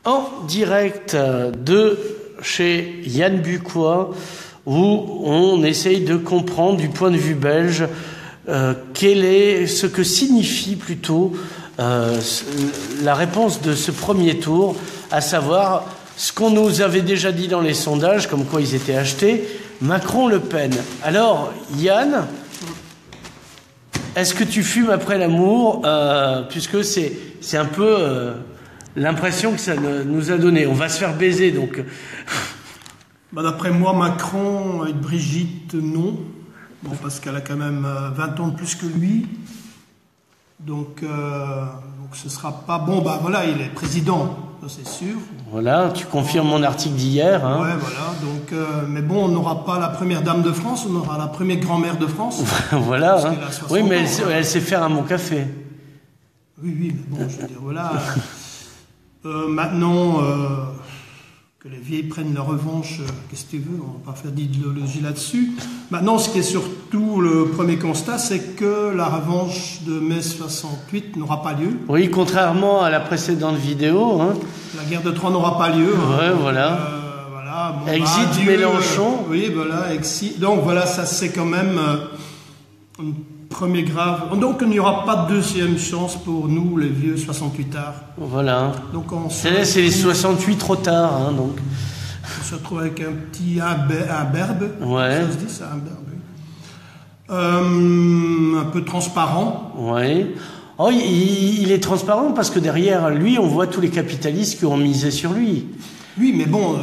en direct de chez Yann Bucois, où on essaye de comprendre du point de vue belge ce que signifie plutôt la réponse de ce premier tour, à savoir ce qu'on nous avait déjà dit dans les sondages, comme quoi ils étaient achetés, Macron-Le Pen. Alors, Yann, est-ce que tu fumes après l'amour, puisque c'est un peu l'impression que ça nous a donné. On va se faire baiser, donc. D'après moi, Macron et Brigitte, non. Bon, parce qu'elle a quand même 20 ans de plus que lui. Donc ce sera pas bon. Voilà, il est président, c'est sûr. Voilà, tu confirmes mon article d'hier. Hein. Ouais, voilà. Donc, mais bon, on n'aura pas la première dame de France, on aura la première grand-mère de France. Voilà. Hein. Oui, mais elle sait faire un bon café. Oui, mais bon, je veux dire, voilà. Maintenant, que les vieilles prennent leur revanche, qu'est-ce que tu veux, on va pas faire d'idéologie là-dessus. Maintenant, ce qui est surtout le premier constat, c'est que la revanche de mai 68 n'aura pas lieu. Oui, contrairement à la précédente vidéo. Hein. La guerre de Troie n'aura pas lieu. Ouais, hein. voilà. Voilà. Bon, exit Mélenchon. Oui, voilà, exit. Donc voilà, ça c'est quand même un premier grave. Donc il n'y aura pas de deuxième chance pour nous, les vieux 68ards. Voilà. Donc c'est les 68 trop tard, hein, donc. On se retrouve avec un petit imberbe. Ouais. Ça se dit ça, imberbe. Un peu transparent. Oui. Oh, il est transparent parce que derrière lui, on voit tous les capitalistes qui ont misé sur lui. Oui, mais bon,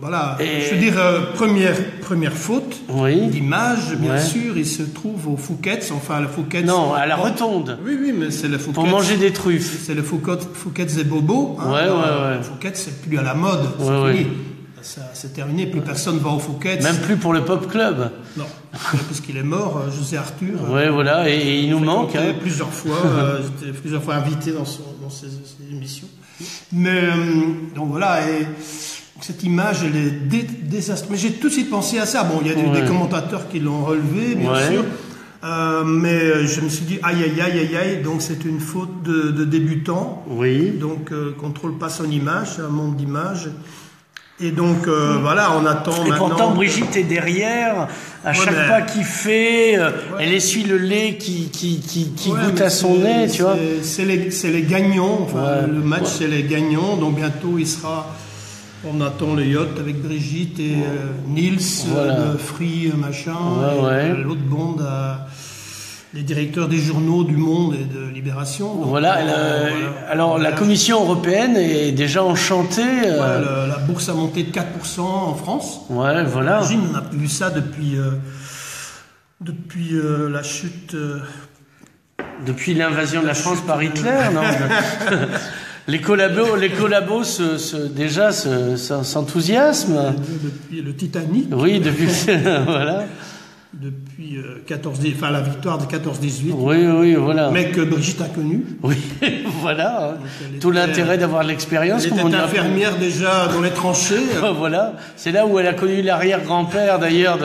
voilà. Je veux dire, première faute d'image, bien sûr, il se trouve au Fouquet's, enfin le Fouquet's. Non, à la Rotonde. Oui, mais c'est le Fouquet's. Pour manger des truffes. C'est le Fouquet's et Bobo. Hein, ouais. Fouquet's, c'est plus à la mode, c'est fini. C'est terminé, plus personne va au Fouquet's. Même plus pour le Pop Club. Non, parce qu'il est mort, José Arthur. Ouais, voilà, et il nous manque. Hein. Plusieurs fois, j'étais plusieurs fois invité dans ses émissions. Mais donc voilà, et cette image, elle est désastreuse. Mais j'ai tout de suite pensé à ça. Bon, il y a des commentateurs qui l'ont relevé, bien sûr. Mais je me suis dit, aïe, donc c'est une faute de débutant. Oui. Donc, contrôle pas son image, c'est un monde d'image. Et donc, voilà, on attend maintenant... Et pourtant, Brigitte est derrière, à chaque pas qu'il fait, elle essuie le lait qui goûte à son nez, tu vois. C'est les gagnants, enfin, le match, c'est les gagnants, donc bientôt, il sera... On attend le yacht avec Brigitte et Niels, de Free, machin, et l'autre bande les directeurs des journaux du Monde et de Libération. Donc, alors, la Commission européenne est déjà enchantée. La bourse a monté de 4% en France. Ouais, voilà. J'imagine, on n'a plus vu ça depuis la chute... Depuis l'invasion de la France par Hitler, non Les collabos s'enthousiasment. Depuis le Titanic. Oui, depuis... voilà. Depuis la victoire de 14-18. Oui, voilà. Mais que Brigitte a connu. Oui, voilà. Tout l'intérêt d'avoir l'expérience. Elle était infirmière déjà dans les tranchées. Voilà. C'est là où elle a connu l'arrière-grand-père, d'ailleurs.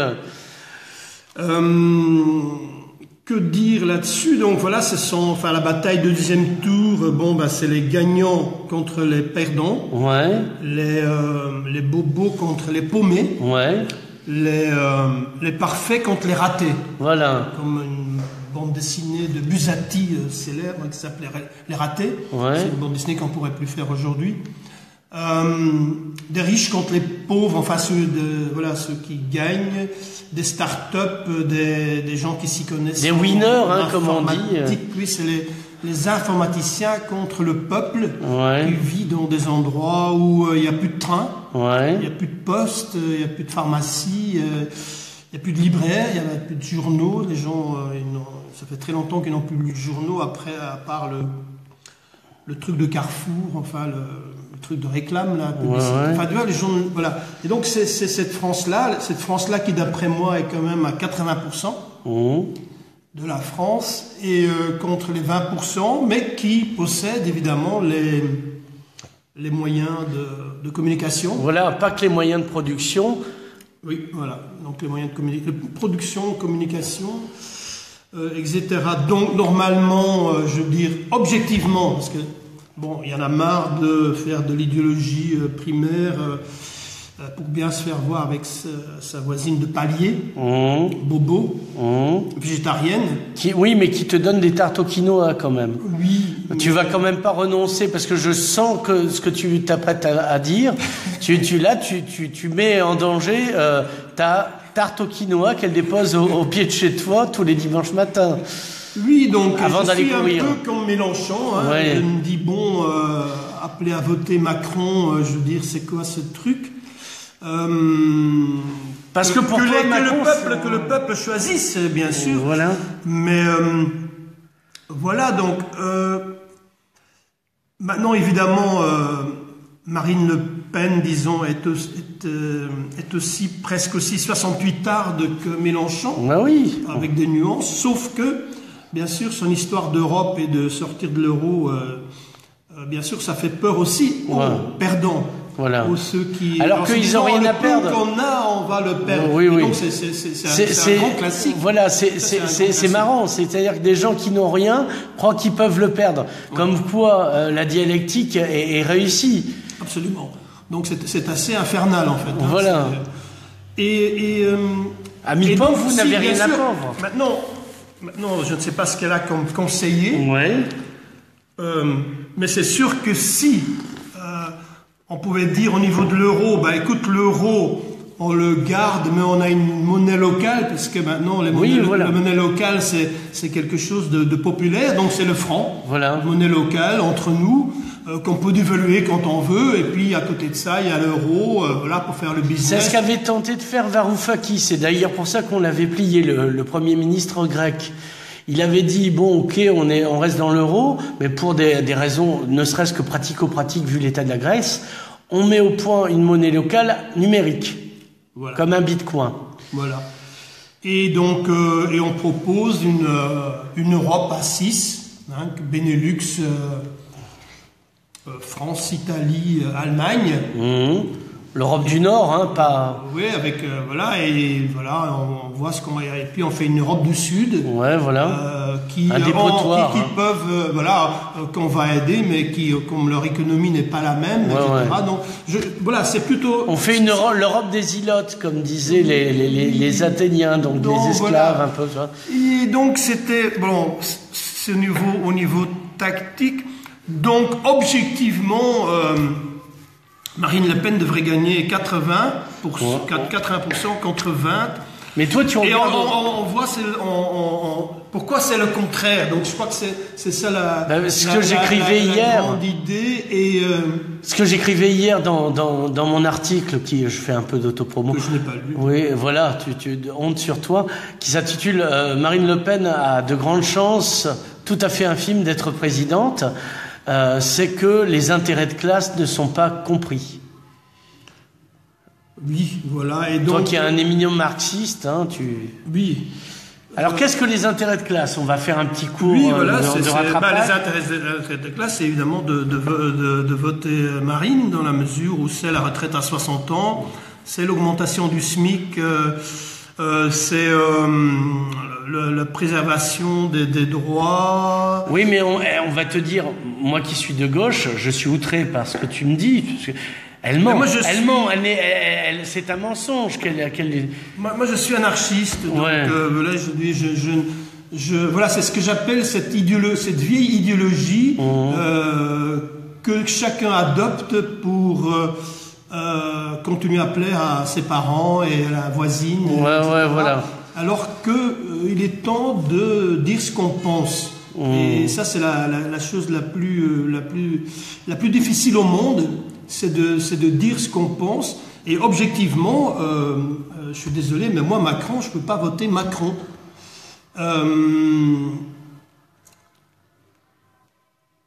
Que dire là-dessus? Donc voilà, la bataille de deuxième tour. C'est les gagnants contre les perdants. Ouais. Les bobos contre les paumés. Ouais. Les parfaits contre les ratés. Voilà. Comme une bande dessinée de Buzzati célèbre qui s'appelait Les Ratés. Ouais. C'est une bande dessinée qu'on pourrait plus faire aujourd'hui. Des riches contre les pauvres, enfin ceux qui gagnent, des start-up, des gens qui s'y connaissent. Des winners, comme on dit. Oui, c'est les informaticiens contre le peuple qui vit dans des endroits où il n'y a plus de train, il n'y a plus de poste, il n'y a plus de pharmacie, il n'y a plus de libraire, il n'y a plus de journaux. Les gens, ça fait très longtemps qu'ils n'ont plus lu de journaux, à part le truc de Carrefour, enfin le truc de réclame, là, enfin, tu vois, les gens, voilà. Et donc, c'est cette France-là qui, d'après moi, est quand même à 80%. De la France et contre les 20%, mais qui possède évidemment les moyens de communication. Voilà, pas que les moyens de production. Oui, voilà. Donc les moyens de production, communication, etc. Donc normalement, je veux dire objectivement, parce que bon, il y en a marre de faire de l'idéologie primaire pour bien se faire voir avec sa voisine de palier, Bobo, végétarienne. Oui, mais qui te donne des tartes au quinoa quand même. Oui. Tu vas quand même pas renoncer, parce que je sens que ce que tu t'apprêtes à dire, tu mets en danger ta tarte au quinoa qu'elle dépose au pied de chez toi tous les dimanches matins. Oui, donc avant d'aller courir. Un peu comme Mélenchon, hein, ouais. Je me dis, bon, appeler à voter Macron, je veux dire, c'est quoi ce truc? Parce que pour toi, Macron, que le peuple choisisse, bien sûr. Voilà. Mais voilà, donc maintenant évidemment, Marine Le Pen, disons, est aussi presque aussi 68arde que Mélenchon, oui. Avec des nuances, sauf que, bien sûr, son histoire d'Europe et de sortir de l'euro, bien sûr, ça fait peur aussi aux perdants. Voilà. Ceux qui, alors qu'ils n'ont rien à perdre. On va le perdre. Oui. Donc c'est un grand classique. Voilà, c'est marrant. C'est-à-dire que des gens qui n'ont rien croient qu'ils peuvent le perdre. Comme quoi la dialectique est réussie. Absolument. Donc c'est assez infernal en fait. Voilà. À mi-pente, vous n'avez rien à perdre. Maintenant, je ne sais pas ce qu'elle a comme conseiller. Oui. Mais c'est sûr que si on pouvait dire au niveau de l'euro, écoute, l'euro, on le garde, mais on a une monnaie locale, parce que maintenant, la monnaie locale, c'est quelque chose de populaire, donc c'est le franc. Voilà. Monnaie locale, entre nous, qu'on peut dévaluer quand on veut, et puis à côté de ça, il y a l'euro, pour faire le business. C'est ce qu'avait tenté de faire Varoufakis, c'est d'ailleurs pour ça qu'on l'avait plié, le Premier ministre grec. Il avait dit, bon, ok, on reste dans l'euro, mais pour des raisons, ne serait-ce que pratico-pratiques vu l'état de la Grèce, on met au point une monnaie locale numérique, comme un bitcoin. Voilà. Et donc, et on propose une Europe à 6, Benelux, France, Italie, Allemagne. L'Europe du Nord, pas... Oui, avec, on voit ce qu'on va... Et puis on fait une Europe du Sud. Ouais, voilà. Qui peuvent, qu'on va aider, mais qui, comme leur économie n'est pas la même, etc. Ouais. Donc, c'est plutôt... On fait l'Europe des îlotes, comme disaient les Athéniens, donc des esclaves, un peu, ça. Et donc, c'était, c'est au niveau tactique. Donc, objectivement... Marine Le Pen devrait gagner 80% contre 20%. Mais toi, tu regardes... Et on voit, pourquoi c'est le contraire. Donc je crois que c'est ça la grande idée. Et ce que j'écrivais hier dans mon article, je fais un peu d'autopromo. Que je n'ai pas lu. Oui, voilà, tu honte sur toi, qui s'intitule Marine Le Pen a de grandes chances, tout à fait infimes, d'être présidente. C'est que les intérêts de classe ne sont pas compris. Oui, voilà. Et donc, toi qui es un éminent marxiste, Oui. Alors, qu'est-ce que les intérêts de classe? On va faire un petit cours de rattrapage. Les intérêts de classe, c'est évidemment de voter Marine, dans la mesure où c'est la retraite à 60 ans, c'est l'augmentation du SMIC, c'est la préservation des droits. Oui, mais on va te dire, moi qui suis de gauche, je suis outré par ce que tu me dis. Parce que elle ment, c'est un mensonge qu'elle... Moi, je suis anarchiste, donc c'est ce que j'appelle cette vieille idéologie que chacun adopte pour... continuer à plaire à ses parents et à la voisine, voilà. Alors il est temps de dire ce qu'on pense. Et ça, c'est la chose la plus difficile au monde, c'est de dire ce qu'on pense. Et objectivement, je suis désolé, mais moi, Macron, je peux pas voter Macron.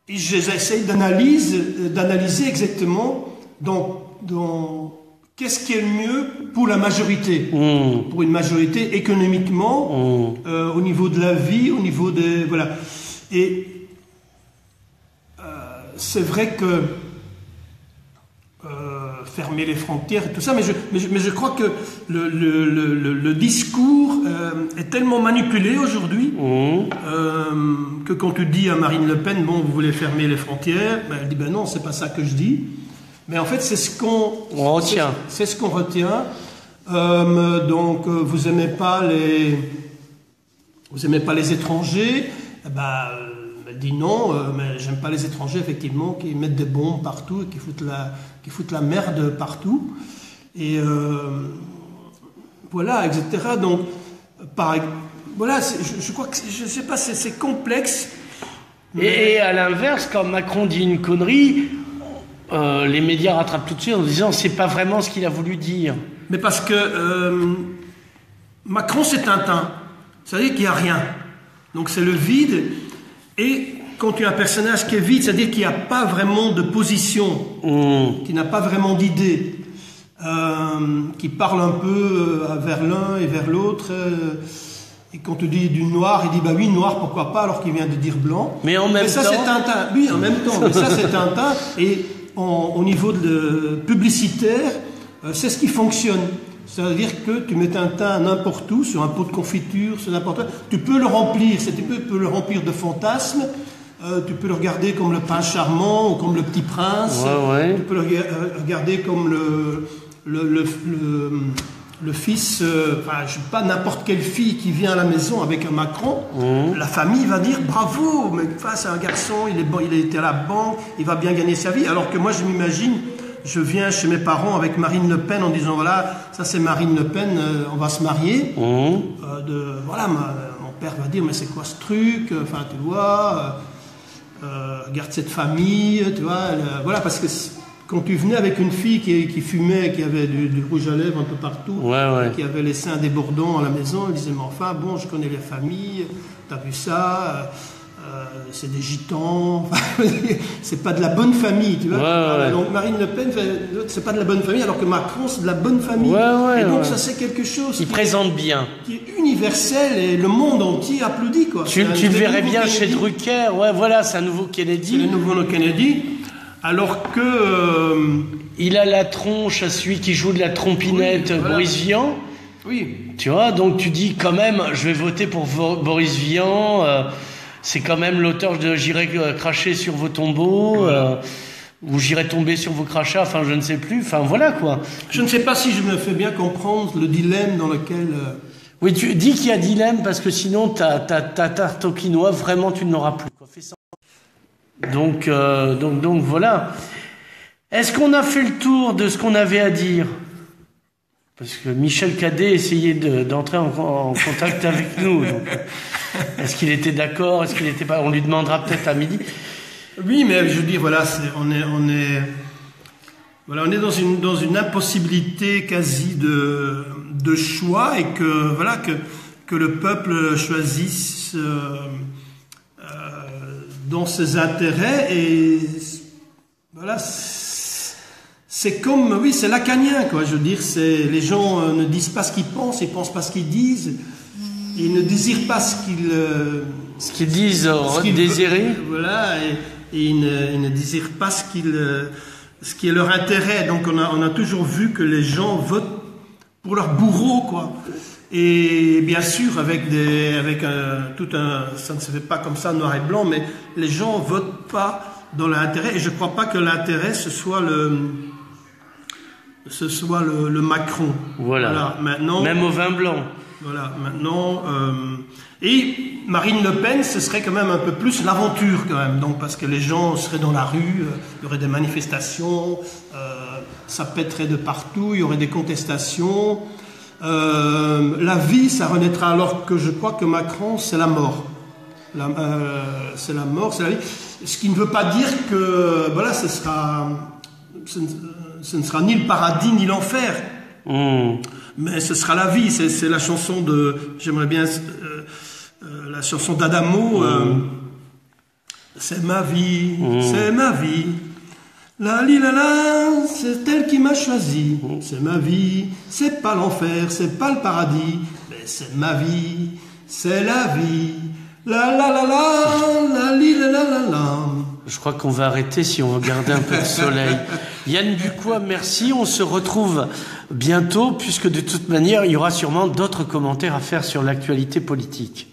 Et j'essaye d'analyser exactement dans qu'est-ce qui est le mieux pour la majorité, pour une majorité économiquement, au niveau de la vie, au niveau des... Voilà. Et c'est vrai que fermer les frontières et tout ça, mais je crois que le discours est tellement manipulé aujourd'hui que quand tu dis à Marine Le Pen, bon, vous voulez fermer les frontières, ben, elle dit, ben non, c'est pas ça que je dis. Mais en fait, c'est ce qu'on retient. C'est ce qu'on retient. Donc, vous aimez pas les étrangers. Elle dit non, mais j'aime pas les étrangers, effectivement, qui mettent des bombes partout et qui foutent la merde partout. Et voilà, etc. Donc, voilà, je crois que, je sais pas, c'est complexe. Mais... Et à l'inverse, quand Macron dit une connerie, les médias rattrapent tout de suite en disant c'est pas vraiment ce qu'il a voulu dire. Mais parce que Macron, c'est Tintin. C'est-à-dire qu'il n'y a rien. Donc c'est le vide. Et quand tu as un personnage qui est vide, c'est-à-dire qu'il n'y a pas vraiment de position, qui n'a pas vraiment d'idée, qui parle un peu vers l'un et vers l'autre. Et quand tu dis du noir, il dit bah oui, noir, pourquoi pas, alors qu'il vient de dire blanc. Mais en même temps. Ça, c'est Tintin. Oui, en même temps. Mais ça, c'est Tintin. Et au niveau publicitaire, c'est ce qui fonctionne. C'est-à-dire que tu mets Tintin n'importe où, sur un pot de confiture, sur n'importe où, tu peux le remplir, tu peux le remplir de fantasmes, tu peux le regarder comme le prince charmant ou comme le petit prince, tu peux le regarder comme le fils, enfin, je sais pas, n'importe quelle fille qui vient à la maison avec un Macron, la famille va dire bravo, mais c'est un garçon, il a été à la banque, il va bien gagner sa vie, alors que moi je m'imagine... Je viens chez mes parents avec Marine Le Pen en disant voilà, ça c'est Marine Le Pen, on va se marier. Voilà, mon père va dire mais c'est quoi ce truc? Enfin, tu vois, regarde cette famille, tu vois. Voilà, parce que quand tu venais avec une fille qui fumait, qui avait du rouge à lèvres un peu partout, qui avait les seins débordants à la maison, elle disait mais enfin, bon, je connais les familles, t'as vu ça c'est des gitans, c'est pas de la bonne famille, tu vois. Donc Marine Le Pen, c'est pas de la bonne famille, alors que Macron, c'est de la bonne famille. Et donc ça, c'est quelque chose qui présente bien, qui est universel et le monde entier applaudit, quoi. Tu le verrais bien Kennedy. Chez Drucker, voilà, c'est un nouveau Kennedy. C'est le nouveau Kennedy, alors que il a la tronche à celui qui joue de la trompinette, Boris Vian. Oui. Tu vois, donc tu dis quand même, je vais voter pour Boris Vian. C'est quand même l'auteur de J'irai cracher sur vos tombeaux, ou J'irai tomber sur vos crachats, enfin je ne sais plus, enfin voilà quoi. Je ne sais pas si je me fais bien comprendre le dilemme dans lequel... Oui, tu dis qu'il y a dilemme parce que sinon ta tarte au quinoa, vraiment tu ne l'auras plus. Quoi. Fais ça. Donc voilà. Est-ce qu'on a fait le tour de ce qu'on avait à dire ? Parce que Michel Cadet essayait d'entrer en contact avec nous. Donc, est-ce qu'il était d'accord? Est-ce qu'il n'était pas? On lui demandera peut-être à midi. Oui, mais je veux dire, voilà, on est dans une impossibilité quasi de choix et que voilà que le peuple choisisse dans ses intérêts et voilà. C'est comme, oui, c'est lacanien, quoi. Je veux dire, les gens ne disent pas ce qu'ils pensent, ils pensent pas ce qu'ils disent, ils ne désirent pas ce qu'ils disent désirer. Voilà, et ils ne désirent pas ce qui est leur intérêt. Donc on a toujours vu que les gens votent pour leur bourreau, quoi. Et bien sûr, avec ça ne se fait pas comme ça noir et blanc, mais les gens votent pas dans leur intérêt. Et je crois pas que l'intérêt ce soit le Macron. Voilà. Maintenant, même au vin blanc. Voilà. Maintenant, et Marine Le Pen, ce serait quand même un peu plus l'aventure quand même. Donc parce que les gens seraient dans la rue, il y aurait des manifestations, ça pèterait de partout, il y aurait des contestations. La vie, ça renaîtra. Alors que je crois que Macron, c'est la mort. C'est la mort, c'est la vie. Ce qui ne veut pas dire que voilà, ce ne sera ni le paradis ni l'enfer, mais ce sera la vie. C'est la chanson j'aimerais bien la chanson d'Adamo. C'est ma vie, c'est ma vie. La li la la, c'est elle qui m'a choisi. C'est ma vie, c'est pas l'enfer, c'est pas le paradis, mais c'est ma vie, c'est la vie. La la la la, la li la la la la. Je crois qu'on va arrêter si on veut garder un peu de soleil. Yann Bucois, merci. On se retrouve bientôt puisque de toute manière, il y aura sûrement d'autres commentaires à faire sur l'actualité politique.